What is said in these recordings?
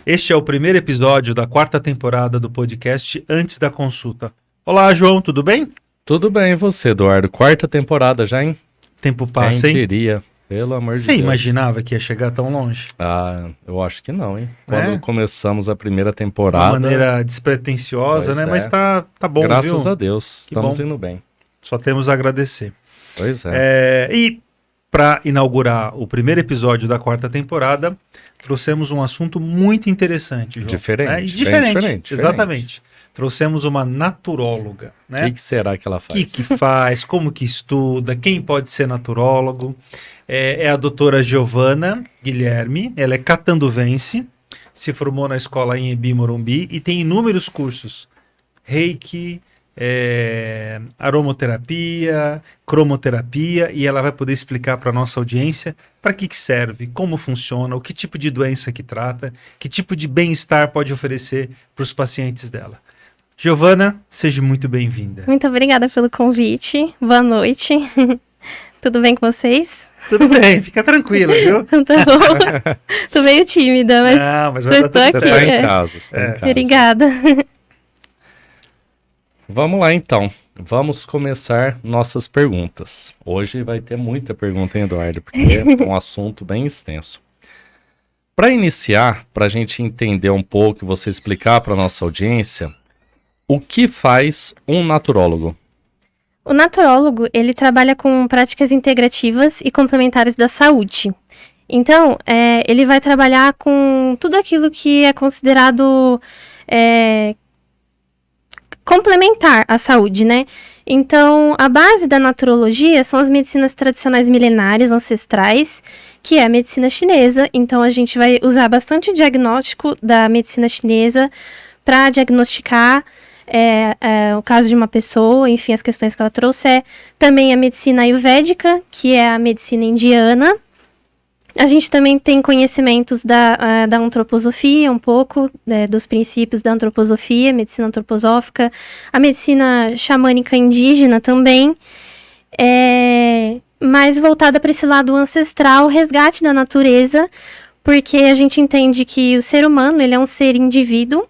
Este é o primeiro episódio da 4ª temporada do podcast Antes da Consulta. Olá, João, tudo bem? Tudo bem, e você, Eduardo? 4ª temporada já, hein? Tempo passa, Quem hein? diria? Pelo amor de Você Deus. imaginava que ia chegar tão longe? Ah, eu acho que não, hein? Quando começamos a primeira temporada... De uma maneira despretensiosa, né? Mas tá bom, Graças viu? a Deus, Que estamos bom. indo bem. Só temos a agradecer. Pois é. E para inaugurar o primeiro episódio da 4ª temporada, trouxemos um assunto muito interessante, João. Diferente, né? bem Diferente, exatamente. Trouxemos uma naturóloga, né? O que será que ela O faz? que faz, como que estuda, quem pode ser naturólogo. É a doutora Giovana Guilherme, ela é catanduvense, se formou na escola Anhembi Morumbi e tem inúmeros cursos. Reiki, aromoterapia, cromoterapia, e ela vai poder explicar para a nossa audiência para que serve, como funciona, o que tipo de doença que trata, que tipo de bem-estar pode oferecer para os pacientes dela. Giovana, seja muito bem-vinda. Muito obrigada pelo convite. Boa noite. Tudo bem com vocês? Tudo bem, fica tranquila, viu? Tá bom. Tô meio tímida, mas Mas vai dar tudo aqui. Você certo. tá em casa, você tá em casa. Obrigada. Vamos lá, então. Vamos começar nossas perguntas. Hoje vai ter muita pergunta, hein, Eduardo? Porque é um assunto bem extenso. Para iniciar, para a gente entender um pouco e você explicar para nossa audiência, o que faz um naturólogo? O naturólogo, ele trabalha com práticas integrativas e complementares da saúde. Então, ele vai trabalhar com tudo aquilo que é considerado complementar à saúde, né? Então, a base da naturologia são as medicinas tradicionais milenares, ancestrais, que é a medicina chinesa. Então, a gente vai usar bastante o diagnóstico da medicina chinesa para diagnosticar o caso de uma pessoa, enfim, as questões que ela trouxer. Também a medicina ayurvédica, que é a medicina indiana. A gente também tem conhecimentos da antroposofia, um pouco dos princípios da antroposofia, medicina antroposófica, a medicina xamânica indígena também, mais voltada para esse lado ancestral, resgate da natureza, porque a gente entende que o ser humano, ele é um ser indivíduo,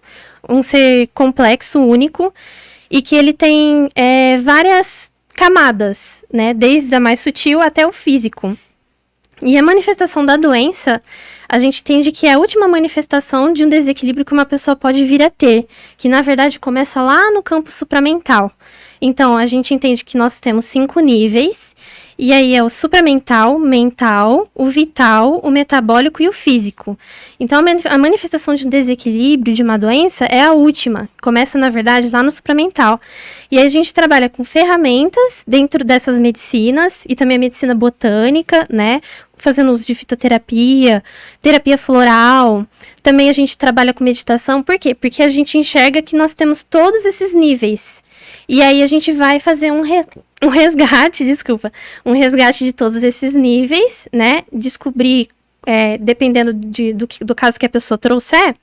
um ser complexo, único, e que ele tem várias camadas, né, desde a mais sutil até o físico. E a manifestação da doença, a gente entende que é a última manifestação de um desequilíbrio que uma pessoa pode vir a ter, que na verdade começa lá no campo supramental. Então, a gente entende que nós temos 5 níveis, e aí é o supramental, mental, o vital, o metabólico e o físico. Então, a manifestação de um desequilíbrio, de uma doença, é a última. Começa, na verdade, lá no supramental. E aí a gente trabalha com ferramentas dentro dessas medicinas, e também a medicina botânica, né? Fazendo uso de fitoterapia, terapia floral. Também a gente trabalha com meditação. Por quê? Porque a gente enxerga que nós temos todos esses níveis. E aí a gente vai fazer um resgate de todos esses níveis, né? Descobrir, dependendo do caso que a pessoa trouxer.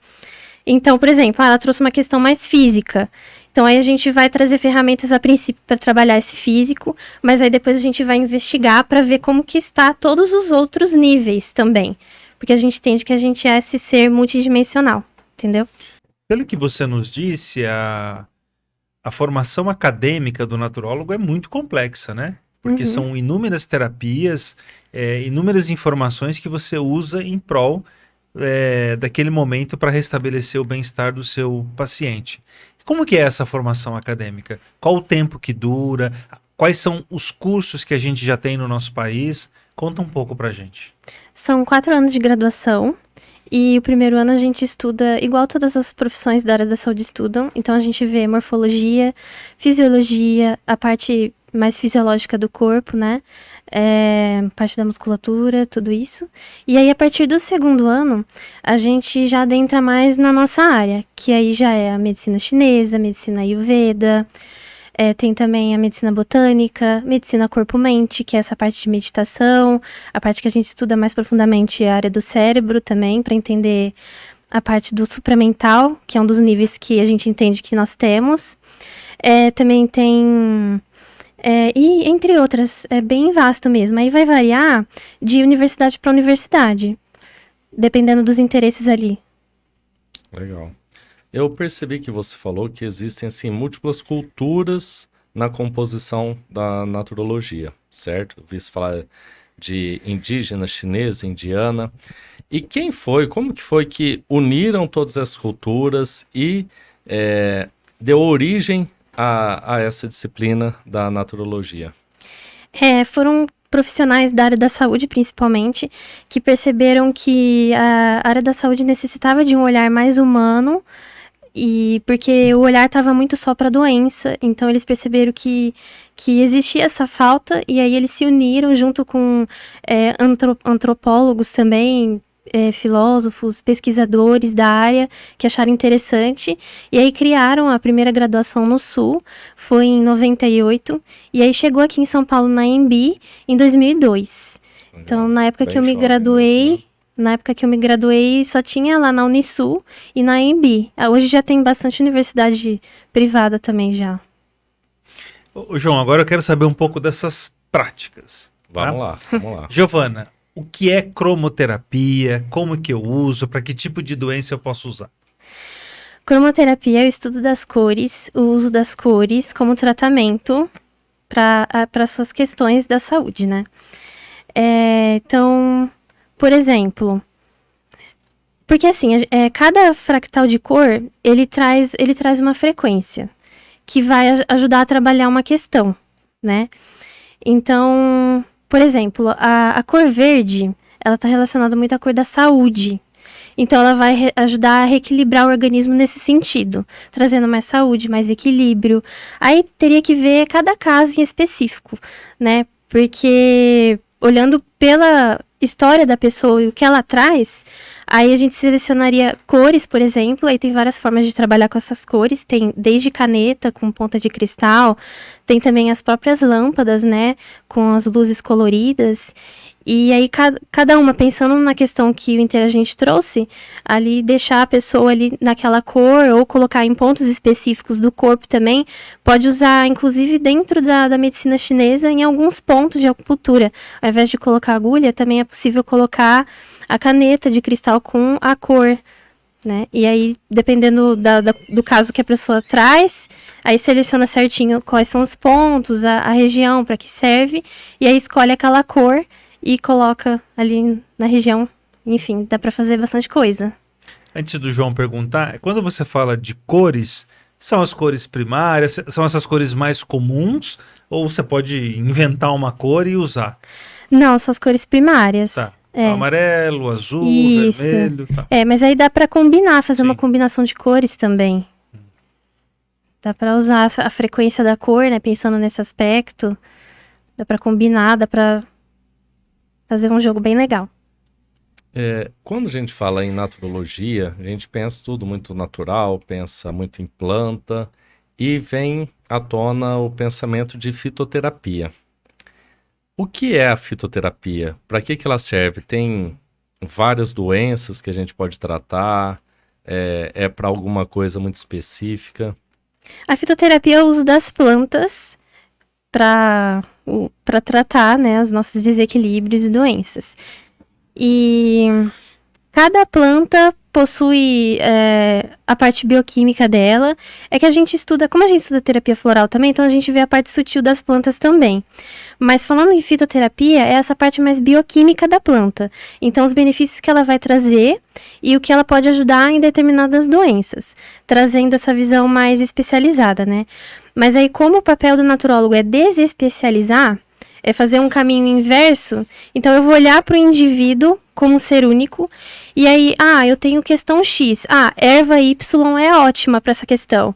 Então, por exemplo, ela trouxe uma questão mais física. Então, aí a gente vai trazer ferramentas a princípio para trabalhar esse físico, mas aí depois a gente vai investigar para ver como que está todos os outros níveis também. Porque a gente entende que a gente é esse ser multidimensional, entendeu? Pelo que você nos disse, a formação acadêmica do naturólogo é muito complexa, né? Porque são inúmeras terapias, inúmeras informações que você usa em prol daquele momento para restabelecer o bem-estar do seu paciente. Como que é essa formação acadêmica? Qual o tempo que dura? Quais são os cursos que a gente já tem no nosso país? Conta um pouco pra gente. São 4 anos de graduação. E o primeiro ano a gente estuda igual todas as profissões da área da saúde estudam. Então a gente vê morfologia, fisiologia, a parte mais fisiológica do corpo, né? Parte da musculatura, tudo isso. E aí a partir do segundo ano, a gente já adentra mais na nossa área, que aí já é a medicina chinesa, a medicina ayurveda, tem também a medicina botânica, medicina corpo-mente, que é essa parte de meditação, a parte que a gente estuda mais profundamente é a área do cérebro também, para entender a parte do supramental, que é um dos níveis que a gente entende que nós temos. Também tem... e entre outras, é bem vasto mesmo. Aí vai variar de universidade para universidade, dependendo dos interesses ali. Legal. Eu percebi que você falou que existem, assim, múltiplas culturas na composição da naturologia, certo? Eu vi você falar de indígena, chinesa, indiana. E como que foi que uniram todas essas culturas e deu origem a essa disciplina da naturologia? Foram profissionais da área da saúde, principalmente, que perceberam que a área da saúde necessitava de um olhar mais humano, e porque o olhar estava muito só para a doença, então eles perceberam que existia essa falta, e aí eles se uniram junto com antropólogos também, filósofos, pesquisadores da área que acharam interessante, e aí criaram a primeira graduação no Sul, foi em 98, e aí chegou aqui em São Paulo na EMB em 2002. Então, na época que eu me graduei, mesmo, né? na época que eu me graduei, só tinha lá na Unisul e na EMB. Hoje já tem bastante universidade privada também já. Ô, João, agora eu quero saber um pouco dessas práticas. Tá? Vamos lá. Giovana, o que é cromoterapia? Como que eu uso? Para que tipo de doença eu posso usar? Cromoterapia é o estudo das cores, o uso das cores como tratamento para suas questões da saúde, né? Então, por exemplo, porque assim, cada fractal de cor, ele traz uma frequência que vai ajudar a trabalhar uma questão, né? Então, por exemplo, a cor verde, ela está relacionada muito à cor da saúde. Então, ela vai ajudar a reequilibrar o organismo nesse sentido, trazendo mais saúde, mais equilíbrio. Aí, teria que ver cada caso em específico, né? Porque, olhando pela história da pessoa e o que ela traz, aí a gente selecionaria cores, por exemplo, aí tem várias formas de trabalhar com essas cores, tem desde caneta com ponta de cristal, tem também as próprias lâmpadas, né, com as luzes coloridas, e aí cada uma pensando na questão que o interagente trouxe, ali deixar a pessoa ali naquela cor, ou colocar em pontos específicos do corpo também, pode usar inclusive dentro da medicina chinesa em alguns pontos de acupuntura, ao invés de colocar agulha, também é possível colocar a caneta de cristal com a cor, né? E aí, dependendo do caso que a pessoa traz, aí seleciona certinho quais são os pontos, a região para que serve, e aí escolhe aquela cor e coloca ali na região. Enfim, dá para fazer bastante coisa. Antes do João perguntar, quando você fala de cores, são as cores primárias, são essas cores mais comuns, ou você pode inventar uma cor e usar? Não, são as cores primárias. Tá. Amarelo, azul, Isso. vermelho. Tá. Mas aí dá para combinar, fazer Sim. uma combinação de cores também. Dá para usar a frequência da cor, né? Pensando nesse aspecto. Dá para combinar, dá para fazer um jogo bem legal. Quando a gente fala em naturologia, a gente pensa tudo muito natural, pensa muito em planta e vem à tona o pensamento de fitoterapia. O que é a fitoterapia? Para que ela serve? Tem várias doenças que a gente pode tratar? É para alguma coisa muito específica? A fitoterapia é o uso das plantas para tratar, né, os nossos desequilíbrios e doenças. E cada planta possui a parte bioquímica dela. É que a gente estuda, como a gente estuda terapia floral também, então a gente vê a parte sutil das plantas também. Mas falando em fitoterapia, é essa parte mais bioquímica da planta. Então, os benefícios que ela vai trazer e o que ela pode ajudar em determinadas doenças, trazendo essa visão mais especializada, né? Mas aí, como o papel do naturólogo é desespecializar, é fazer um caminho inverso, então eu vou olhar para o indivíduo como um ser único, e aí, eu tenho questão X, erva Y é ótima para essa questão.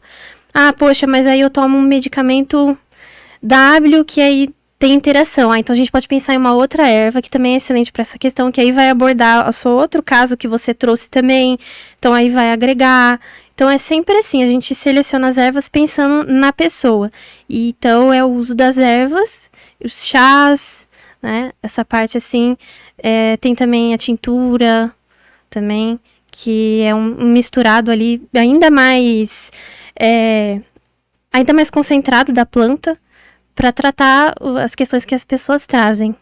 Poxa, mas aí eu tomo um medicamento W que aí tem interação. Então a gente pode pensar em uma outra erva que também é excelente para essa questão, que aí vai abordar o seu outro caso que você trouxe também, então aí vai agregar. Então é sempre assim, a gente seleciona as ervas pensando na pessoa. E, então é o uso das ervas, os chás, né? Essa parte assim, tem também a tintura, também, que é um misturado ali ainda mais concentrado da planta para tratar as questões que as pessoas trazem.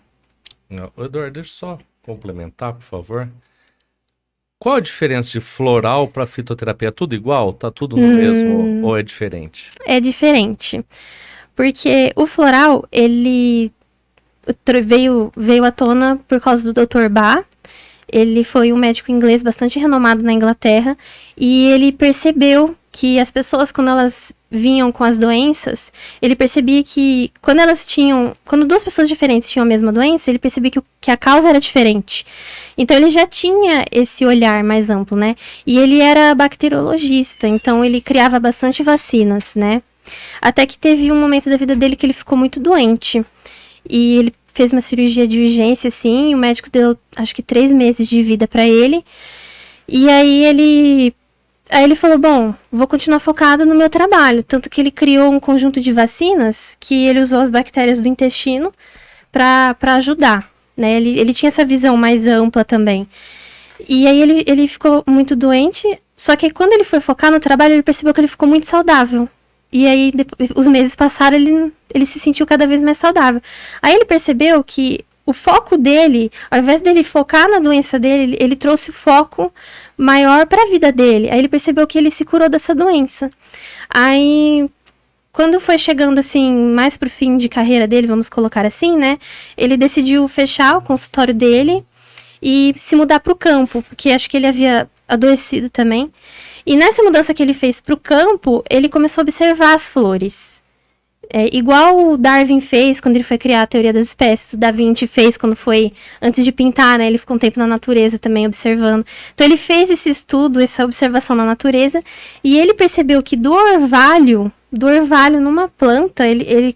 Eduardo, deixa eu só complementar, por favor. Qual a diferença de floral para fitoterapia? É tudo igual? Tá tudo no mesmo ou é diferente? É diferente. Porque o floral, ele veio à tona por causa do Dr. Bach. Ele foi um médico inglês bastante renomado na Inglaterra. E ele percebeu que as pessoas, quando elas vinham com as doenças, ele percebia que quando duas pessoas diferentes tinham a mesma doença, ele percebia que a causa era diferente. Então ele já tinha esse olhar mais amplo, né? E ele era bacteriologista, então ele criava bastante vacinas, né? Até que teve um momento da vida dele que ele ficou muito doente. E ele fez uma cirurgia de urgência, assim, e o médico deu, acho que 3 meses de vida para ele. E aí ele falou, bom, vou continuar focado no meu trabalho. Tanto que ele criou um conjunto de vacinas que ele usou as bactérias do intestino para ajudar, né? Ele tinha essa visão mais ampla também. E aí ele ficou muito doente, só que quando ele foi focar no trabalho, ele percebeu que ele ficou muito saudável. E aí, os meses passaram, ele se sentiu cada vez mais saudável. Aí ele percebeu que o foco dele, ao invés dele focar na doença dele, ele trouxe o foco maior para a vida dele. Aí ele percebeu que ele se curou dessa doença. Aí, quando foi chegando, assim, mais pro fim de carreira dele, vamos colocar assim, né? Ele decidiu fechar o consultório dele e se mudar pro campo, porque acho que ele havia adoecido também. E nessa mudança que ele fez para o campo, ele começou a observar as flores. Igual o Darwin fez quando ele foi criar a teoria das espécies, o Da Vinci fez quando foi, antes de pintar, né? Ele ficou um tempo na natureza também observando. Então ele fez esse estudo, essa observação na natureza, e ele percebeu que do orvalho numa planta, ele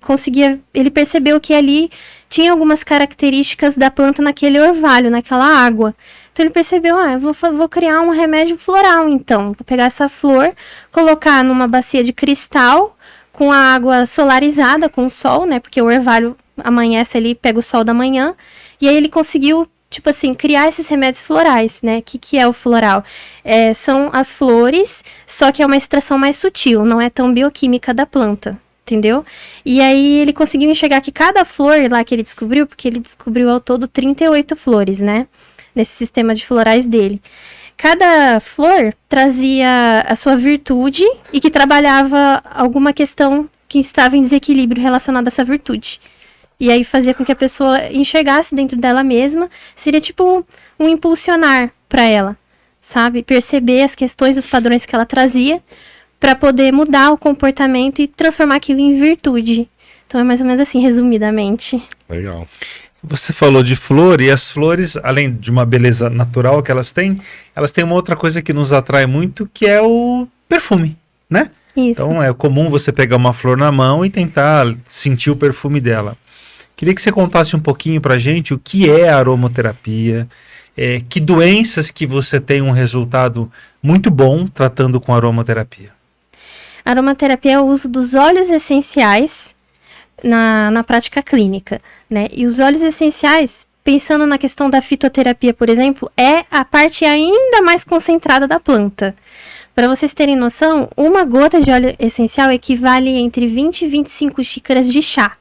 percebeu que ali tinha algumas características da planta naquele orvalho, naquela água. Então ele percebeu, eu vou criar um remédio floral, então. Vou pegar essa flor, colocar numa bacia de cristal, com a água solarizada, com o sol, né? Porque o orvalho amanhece ali, pega o sol da manhã. E aí ele conseguiu, tipo assim, criar esses remédios florais, né? O que é o floral? São as flores, só que é uma extração mais sutil, não é tão bioquímica da planta. Entendeu? E aí ele conseguiu enxergar que cada flor lá que ele descobriu, porque ele descobriu ao todo 38 flores, né? Nesse sistema de florais dele. Cada flor trazia a sua virtude e que trabalhava alguma questão que estava em desequilíbrio relacionada a essa virtude. E aí fazia com que a pessoa enxergasse dentro dela mesma, seria tipo um impulsionar para ela, sabe? Perceber as questões, os padrões que ela trazia, para poder mudar o comportamento e transformar aquilo em virtude. Então é mais ou menos assim, resumidamente. Legal. Você falou de flor, e as flores, além de uma beleza natural que elas têm uma outra coisa que nos atrai muito, que é o perfume, né? Isso. Então é comum você pegar uma flor na mão e tentar sentir o perfume dela. Queria que você contasse um pouquinho pra gente o que é a aromaterapia, que doenças que você tem um resultado muito bom tratando com aromaterapia. A aromaterapia é o uso dos óleos essenciais na prática clínica, né? E os óleos essenciais, pensando na questão da fitoterapia, por exemplo, é a parte ainda mais concentrada da planta. Para vocês terem noção, uma gota de óleo essencial equivale entre 20 e 25 xícaras de chá.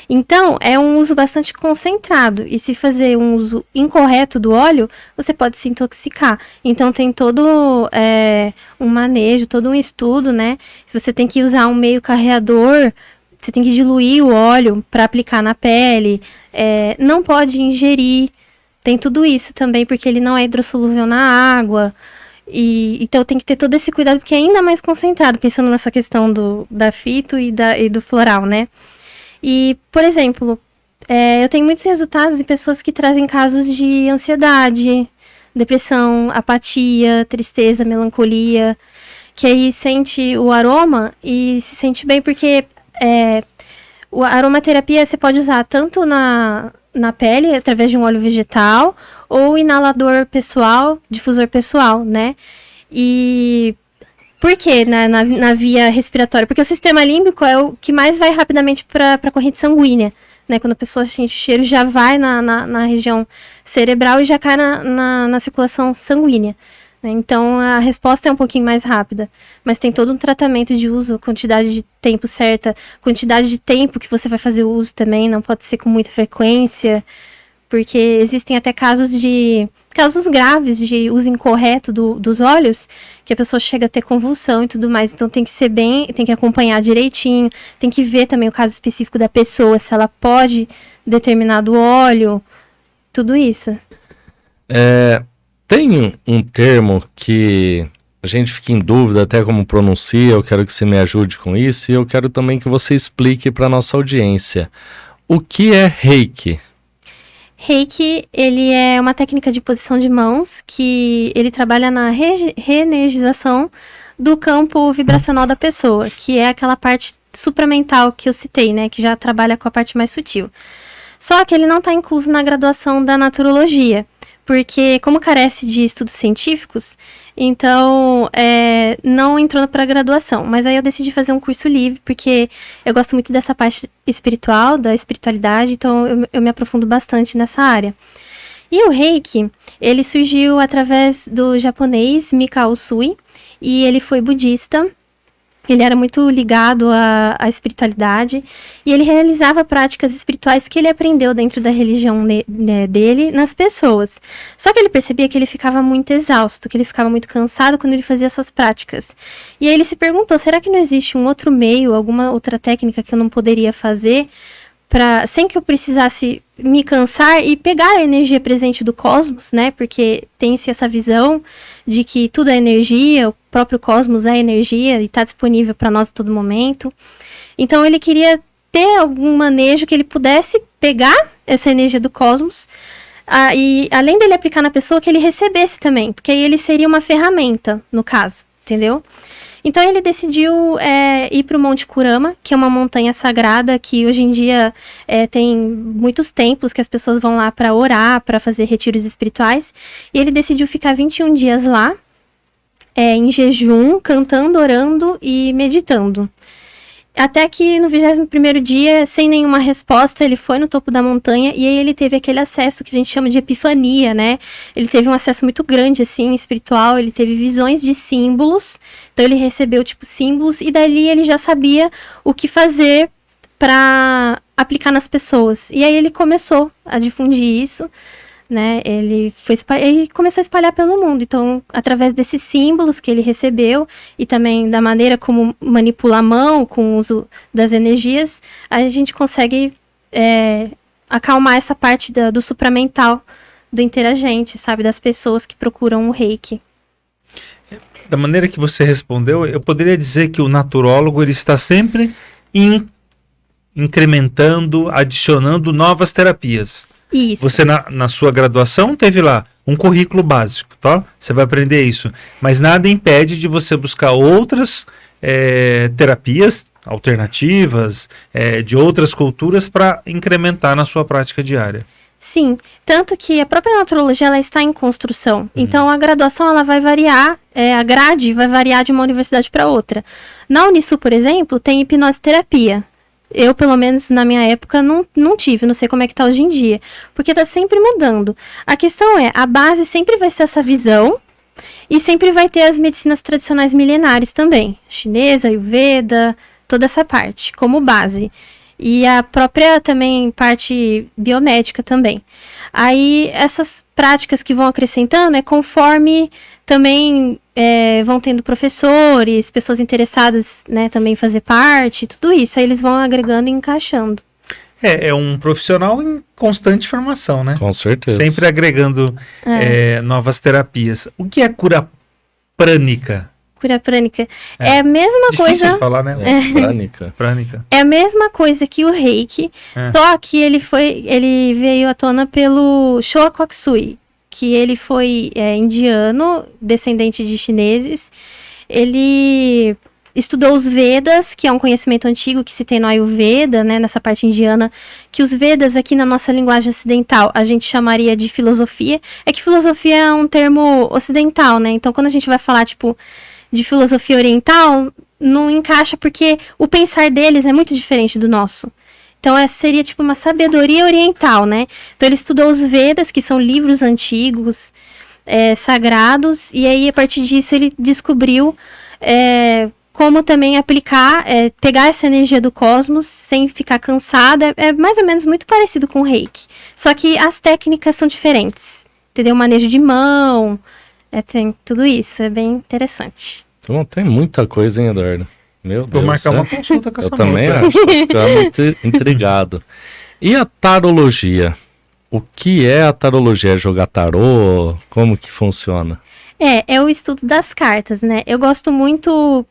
Então, é um uso bastante concentrado. E se fazer um uso incorreto do óleo, você pode se intoxicar. Então, tem todo um manejo, todo um estudo, né? Se você tem que usar um meio carreador, você tem que diluir o óleo para aplicar na pele. Não pode ingerir. Tem tudo isso também, porque ele não é hidrossolúvel na água. Então tem que ter todo esse cuidado, porque é ainda mais concentrado, pensando nessa questão da fito e do floral, né? E, por exemplo, eu tenho muitos resultados de pessoas que trazem casos de ansiedade, depressão, apatia, tristeza, melancolia, que aí sente o aroma e se sente bem, porque a aromaterapia você pode usar tanto na pele, através de um óleo vegetal, ou inalador pessoal, difusor pessoal, né? E por quê na via respiratória? Porque o sistema límbico é o que mais vai rapidamente para a corrente sanguínea, né? Quando a pessoa sente o cheiro, já vai na região cerebral e já cai na circulação sanguínea. Né? Então, a resposta é um pouquinho mais rápida. Mas tem todo um tratamento de uso, quantidade de tempo certa, quantidade de tempo que você vai fazer o uso também, não pode ser com muita frequência. porque existem até casos graves de uso incorreto dos óleos, que a pessoa chega a ter convulsão e tudo mais. Então tem que acompanhar direitinho, tem que ver também o caso específico da pessoa, se ela pode determinado óleo, tudo isso. Tem um termo que a gente fica em dúvida até como pronuncia, eu quero que você me ajude com isso, e eu quero também que você explique para nossa audiência. O que é Reiki? Reiki, ele é uma técnica de posição de mãos que ele trabalha na reenergização do campo vibracional da pessoa, que é aquela parte supramental que eu citei, né, que já trabalha com a parte mais sutil. Só que ele não está incluso na graduação da naturologia, porque como carece de estudos científicos, então não entrou para a graduação. Mas aí eu decidi fazer um curso livre, porque eu gosto muito dessa parte espiritual, da espiritualidade, então eu me aprofundo bastante nessa área. E o Reiki, ele surgiu através do japonês Mikao Usui, e ele foi budista. Ele era muito ligado à espiritualidade e ele realizava práticas espirituais que ele aprendeu dentro da religião dele nas pessoas. Só que ele percebia que ele ficava muito exausto, que ele ficava muito cansado quando ele fazia essas práticas. E aí ele se perguntou, será que não existe um outro meio, alguma outra técnica que eu não poderia fazer sem que eu precisasse me cansar e pegar a energia presente do cosmos, né? Porque tem-se essa visão de que tudo é energia, o próprio cosmos é energia e está disponível para nós a todo momento. Então ele queria ter algum manejo que ele pudesse pegar essa energia do cosmos e além dele aplicar na pessoa, que ele recebesse também, porque aí ele seria uma ferramenta, no caso, entendeu? Então ele decidiu ir para o Monte Kurama, que é uma montanha sagrada que hoje em dia tem muitos templos que as pessoas vão lá para orar, para fazer retiros espirituais. E ele decidiu ficar 21 dias lá, em jejum, cantando, orando e meditando. Até que no 21º dia, sem nenhuma resposta, ele foi no topo da montanha e aí ele teve aquele acesso que a gente chama de epifania, né? Ele teve um acesso muito grande, assim, espiritual, ele teve visões de símbolos, então ele recebeu, símbolos, e dali ele já sabia o que fazer para aplicar nas pessoas. E aí ele começou a difundir isso, né? Ele começou a espalhar pelo mundo. Então, através desses símbolos que ele recebeu e também da maneira como manipula a mão com o uso das energias, a gente consegue acalmar essa parte do supramental do interagente, sabe? Das pessoas que procuram o Reiki. Da maneira que você respondeu, eu poderia dizer que o naturólogo ele está sempre incrementando, adicionando novas terapias. Isso. Você na sua graduação teve lá um currículo básico, tá? Você vai aprender isso, mas nada impede de você buscar outras terapias alternativas de outras culturas para incrementar na sua prática diária. Sim, tanto que a própria naturologia ela está em construção. Então a graduação ela vai variar, a grade vai variar de uma universidade para outra. Na Unisul, por exemplo, tem hipnose terapia. Eu, pelo menos na minha época, não tive, não sei como é que tá hoje em dia, porque tá sempre mudando. A questão a base sempre vai ser essa visão, e sempre vai ter as medicinas tradicionais milenares também, chinesa, ayurveda, toda essa parte, como base. E a própria também parte biomédica também. Aí essas práticas que vão acrescentando conforme também vão tendo professores, pessoas interessadas, né, também fazer parte, tudo isso. Aí eles vão agregando e encaixando. É um profissional em constante formação, né? Com certeza. Sempre agregando novas terapias. O que é cura prânica? Cura prânica. É a mesma difícil coisa. De falar, né? Prânica. É a mesma coisa que o Reiki, só que ele veio à tona pelo Showa Kokusui, que ele foi indiano, descendente de chineses. Ele estudou os Vedas, que é um conhecimento antigo que se tem no Ayurveda, né, nessa parte indiana, que os Vedas aqui na nossa linguagem ocidental a gente chamaria de filosofia. É que filosofia é um termo ocidental, né? Então quando a gente vai falar, de filosofia oriental, não encaixa porque o pensar deles é muito diferente do nosso. Então, essa seria uma sabedoria oriental, né? Então, ele estudou os Vedas, que são livros antigos, sagrados, e aí, a partir disso, ele descobriu como também aplicar, pegar essa energia do cosmos sem ficar cansada. É mais ou menos muito parecido com o Reiki. Só que as técnicas são diferentes. Entendeu? Manejo de mão, tem tudo isso. É bem interessante. Então tem muita coisa, hein, Eduardo? Meu Deus. Vou marcar uma consulta com essa Eu também moça. acho, tô ficando intrigado. E a tarologia? O que é a tarologia? É jogar tarô? Como que funciona? É o estudo das cartas, né? Eu gosto muito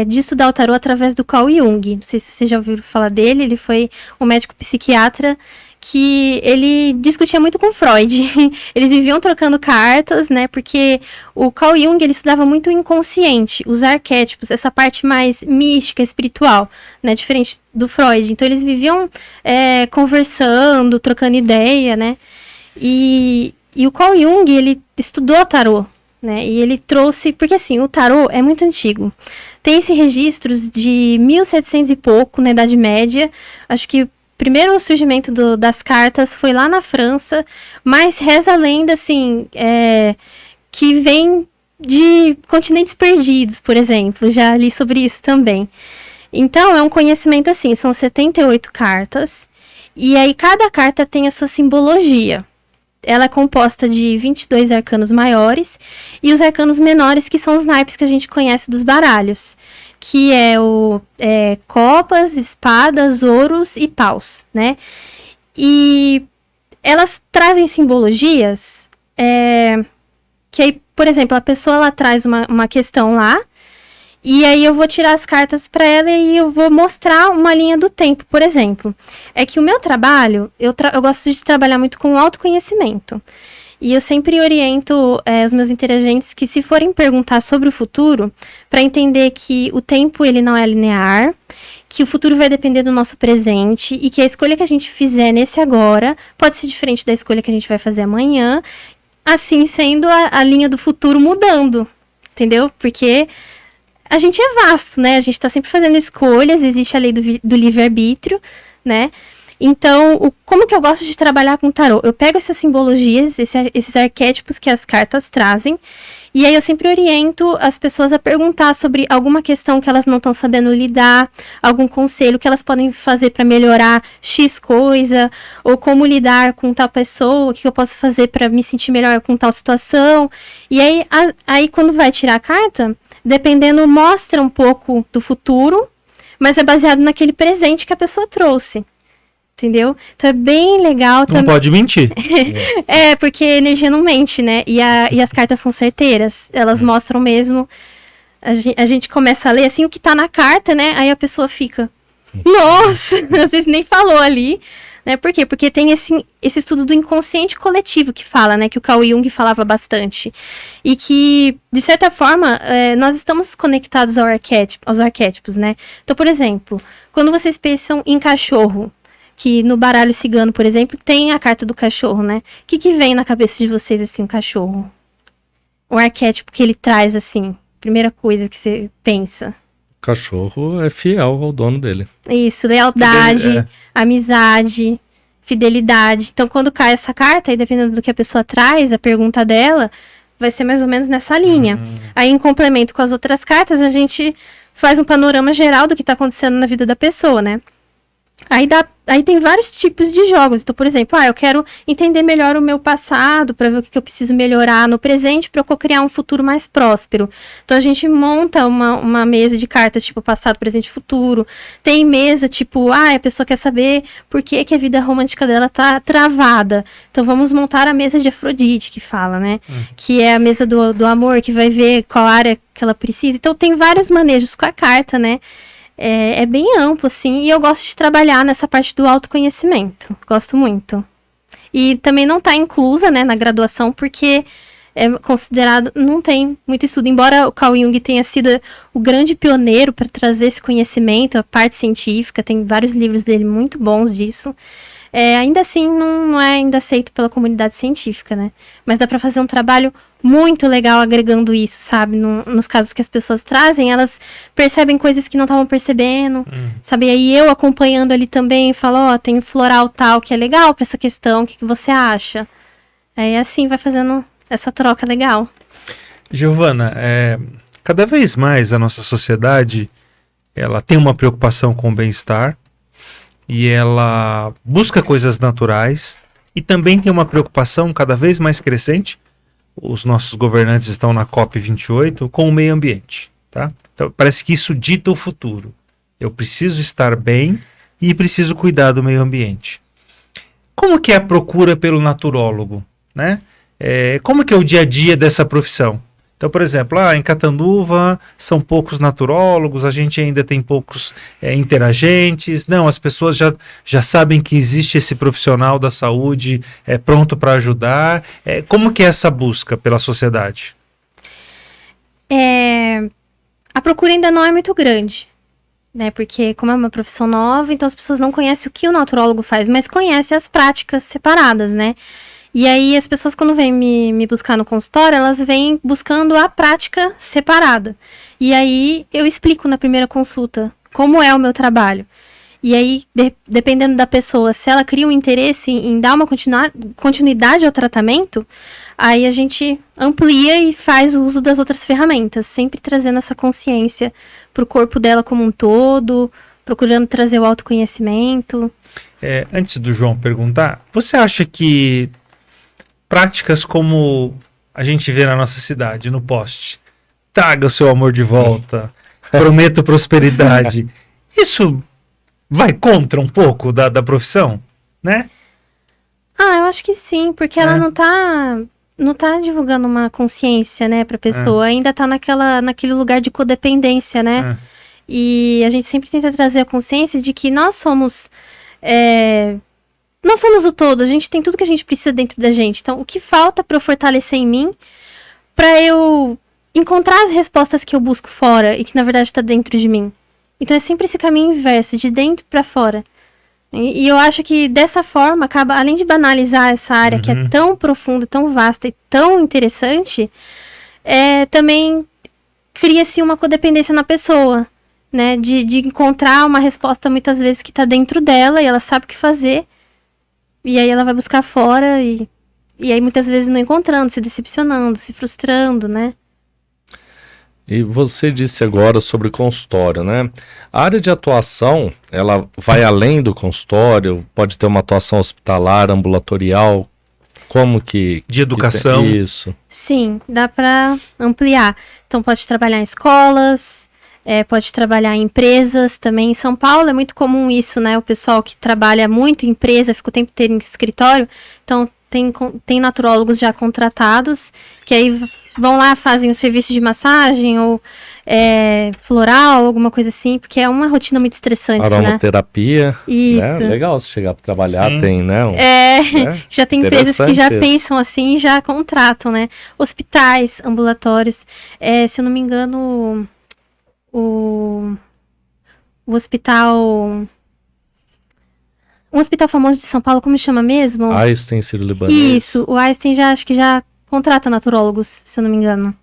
de estudar o tarô através do Carl Jung. Não sei se vocês já ouviram falar dele. Ele foi um médico psiquiatra que ele discutia muito com Freud. Eles viviam trocando cartas, né? Porque o Carl Jung, ele estudava muito o inconsciente, os arquétipos, essa parte mais mística, espiritual, né? Diferente do Freud. Então, eles viviam conversando, trocando ideia, né? E o Carl Jung, ele estudou tarô, né? E ele trouxe... Porque, assim, o tarô é muito antigo. Tem-se registros de 1700 e pouco, na Idade Média. Acho que primeiro surgimento das cartas foi lá na França, mas reza a lenda, assim, que vem de continentes perdidos, por exemplo. Já li sobre isso também. Então, é um conhecimento assim, são 78 cartas, e aí cada carta tem a sua simbologia. Ela é composta de 22 arcanos maiores, e os arcanos menores, que são os naipes que a gente conhece dos baralhos, que é copas, espadas, ouros e paus, né? E elas trazem simbologias que aí, por exemplo, a pessoa ela traz uma questão lá, e aí eu vou tirar as cartas para ela e eu vou mostrar uma linha do tempo, por exemplo. É que o meu trabalho, eu gosto de trabalhar muito com autoconhecimento. E eu sempre oriento os meus interagentes que, se forem perguntar sobre o futuro, para entender que o tempo ele não é linear, que o futuro vai depender do nosso presente e que a escolha que a gente fizer nesse agora pode ser diferente da escolha que a gente vai fazer amanhã, assim sendo a linha do futuro mudando, entendeu? Porque a gente é vasto, né? A gente está sempre fazendo escolhas, existe a lei do livre-arbítrio, né? Então, como que eu gosto de trabalhar com tarô? Eu pego essas simbologias, esses arquétipos que as cartas trazem, e aí eu sempre oriento as pessoas a perguntar sobre alguma questão que elas não estão sabendo lidar, algum conselho que elas podem fazer para melhorar X coisa, ou como lidar com tal pessoa, o que eu posso fazer para me sentir melhor com tal situação. E aí quando vai tirar a carta, dependendo, mostra um pouco do futuro, mas é baseado naquele presente que a pessoa trouxe. Entendeu? Então é bem legal Não também. pode mentir. Porque a energia não mente, né? E as cartas são certeiras. Elas mostram mesmo. A gente começa a ler assim o que tá na carta, né? Aí a pessoa fica, nossa, às vezes nem falou ali, né? Por quê? Porque tem esse estudo do inconsciente coletivo que fala, né? Que o Carl Jung falava bastante. E que, de certa forma, nós estamos conectados aos arquétipos, né? Então, por exemplo, quando vocês pensam em cachorro, que no baralho cigano, por exemplo, tem a carta do cachorro, né? O que vem na cabeça de vocês, assim, um cachorro? O arquétipo que ele traz, assim, primeira coisa que você pensa. O cachorro é fiel ao dono dele. Isso, lealdade, amizade, fidelidade. Então, quando cai essa carta, aí dependendo do que a pessoa traz, a pergunta dela, vai ser mais ou menos nessa linha. Aí, em complemento com as outras cartas, a gente faz um panorama geral do que está acontecendo na vida da pessoa, né? Aí tem vários tipos de jogos. Então, por exemplo, eu quero entender melhor o meu passado para ver o que eu preciso melhorar no presente para eu criar um futuro mais próspero. Então, a gente monta uma mesa de cartas, tipo passado, presente e futuro. Tem mesa, tipo, a pessoa quer saber por que a vida romântica dela tá travada. Então, vamos montar a mesa de Afrodite, que fala, né? Que é a mesa do amor, que vai ver qual área que ela precisa. Então, tem vários manejos com a carta, né? É bem amplo, assim, e eu gosto de trabalhar nessa parte do autoconhecimento. Gosto muito. E também não está inclusa, né, na graduação, porque é considerado, não tem muito estudo. Embora o Carl Jung tenha sido o grande pioneiro para trazer esse conhecimento, a parte científica, tem vários livros dele muito bons disso. Ainda assim, não é ainda aceito pela comunidade científica, né? Mas dá para fazer um trabalho muito legal agregando isso, sabe? Nos casos que as pessoas trazem, elas percebem coisas que não estavam percebendo, sabe? E aí eu acompanhando ali também, falo, tem floral tal que é legal para essa questão, o que você acha? Aí assim vai fazendo essa troca legal. Giovana, Cada vez mais a nossa sociedade, ela tem uma preocupação com o bem-estar e ela busca coisas naturais e também tem uma preocupação cada vez mais crescente. Os nossos governantes estão na COP28 com o meio ambiente, tá? Então, parece que isso dita o futuro. Eu preciso estar bem e preciso cuidar do meio ambiente. Como que é a procura pelo naturólogo, né? Como que é o dia a dia dessa profissão? Então, por exemplo, em Catanduva são poucos naturólogos, a gente ainda tem poucos interagentes. Não, as pessoas já sabem que existe esse profissional da saúde pronto para ajudar. Como que é essa busca pela sociedade? A procura ainda não é muito grande, né? Porque como é uma profissão nova, então as pessoas não conhecem o que o naturólogo faz, mas conhecem as práticas separadas, né? E aí as pessoas quando vêm me buscar no consultório, elas vêm buscando a prática separada. E aí eu explico na primeira consulta como é o meu trabalho. E aí, dependendo da pessoa, se ela cria um interesse em dar uma continuidade ao tratamento, aí a gente amplia e faz o uso das outras ferramentas, sempre trazendo essa consciência para o corpo dela como um todo, procurando trazer o autoconhecimento. Antes do João perguntar, você acha que práticas como a gente vê na nossa cidade, no poste, traga o seu amor de volta, prometo prosperidade, isso vai contra um pouco da profissão, né? Eu acho que sim, porque ela não tá divulgando uma consciência, né, pra pessoa, ainda tá naquele lugar de codependência, né? E a gente sempre tenta trazer a consciência de que nós somos o todo, a gente tem tudo que a gente precisa dentro da gente. Então, o que falta pra eu fortalecer em mim, pra eu encontrar as respostas que eu busco fora e que na verdade tá dentro de mim. Então é sempre esse caminho inverso, de dentro pra fora. E eu acho que dessa forma, acaba, além de banalizar essa área que é tão profunda, tão vasta e tão interessante, também cria-se uma codependência na pessoa, né? De encontrar uma resposta muitas vezes que tá dentro dela e ela sabe o que fazer. E aí ela vai buscar fora e aí muitas vezes não encontrando, se decepcionando, se frustrando, né? E você disse agora sobre consultório, né? A área de atuação, ela vai além do consultório, pode ter uma atuação hospitalar, ambulatorial, como que... De educação. Isso. Sim, dá para ampliar. Então pode trabalhar em escolas, pode trabalhar em empresas também. Em São Paulo é muito comum isso, né? O pessoal que trabalha muito em empresa, fica o tempo inteiro em escritório, então tem naturólogos já contratados, que aí vão lá, fazem o serviço de massagem ou floral, alguma coisa assim, porque é uma rotina muito estressante, aromaterapia, né? Isso. Né? Legal se chegar para trabalhar, Sim. tem, né? Já tem empresas que já pensam assim e já contratam, né? Hospitais, ambulatórios, se eu não me engano, o hospital... Um hospital famoso de São Paulo, como chama mesmo? Einstein, Sírio-Libanês. Isso, o Einstein acho que já contrata naturólogos, se eu não me engano.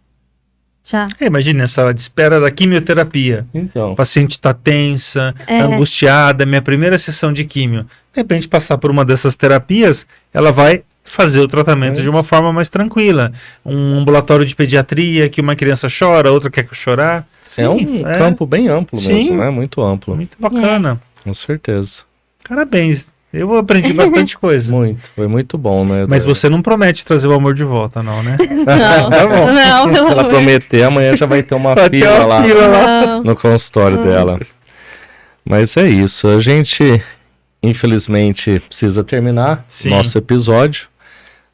Já. Imagina a sala de espera da quimioterapia. Então. O paciente está tensa, angustiada, minha primeira sessão de químio. De repente, passar por uma dessas terapias, ela vai fazer o tratamento de uma forma mais tranquila. Um ambulatório de pediatria, que uma criança chora, outra quer chorar. Sim, é um campo bem amplo mesmo, né? Muito amplo. Muito bacana. Com certeza. Parabéns. Eu aprendi bastante coisa. Foi muito bom, né? Mas você não promete trazer o amor de volta, não, né? Não, Tá bom. não. Se ela prometer, amanhã já vai ter uma fila lá no consultório dela. Mas é isso. A gente, infelizmente, precisa terminar nosso episódio.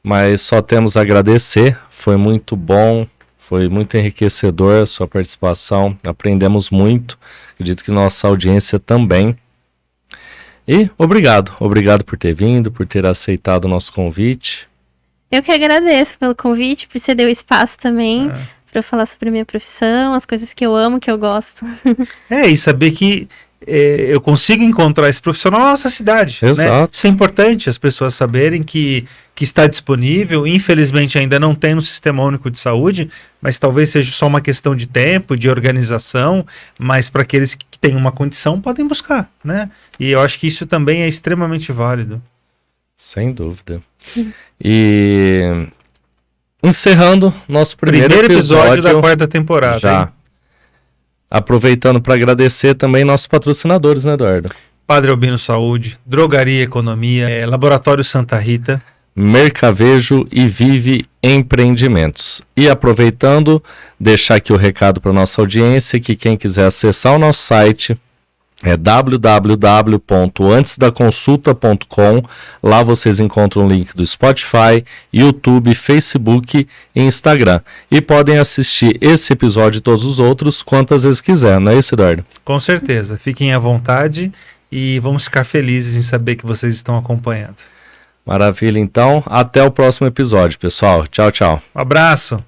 Mas só temos a agradecer. Foi muito bom. Foi muito enriquecedor a sua participação. Aprendemos muito. Acredito que nossa audiência também. E obrigado por ter vindo, por ter aceitado o nosso convite. Eu que agradeço pelo convite, por ceder o espaço também para eu falar sobre a minha profissão, as coisas que eu amo, que eu gosto. E saber que eu consigo encontrar esse profissional na nossa cidade. Exato. Né? Isso é importante, as pessoas saberem que está disponível. Infelizmente ainda não tem no Sistema Único de Saúde, mas talvez seja só uma questão de tempo, de organização, mas para aqueles que têm uma condição podem buscar, né? E eu acho que isso também é extremamente válido. Sem dúvida. E encerrando nosso primeiro episódio da 4ª temporada. Já. Hein? Aproveitando para agradecer também nossos patrocinadores, né, Eduardo? Padre Albino Saúde, Drogaria Economia, Laboratório Santa Rita, Mercavejo e Vive Empreendimentos. E aproveitando, deixar aqui o recado para nossa audiência, que quem quiser acessar o nosso site é www.antesdaconsulta.com. Lá vocês encontram o link do Spotify, YouTube, Facebook e Instagram. E podem assistir esse episódio e todos os outros quantas vezes quiser, não é isso, Eduardo? Com certeza. Fiquem à vontade e vamos ficar felizes em saber que vocês estão acompanhando. Maravilha, então. Até o próximo episódio, pessoal. Tchau, tchau. Um abraço.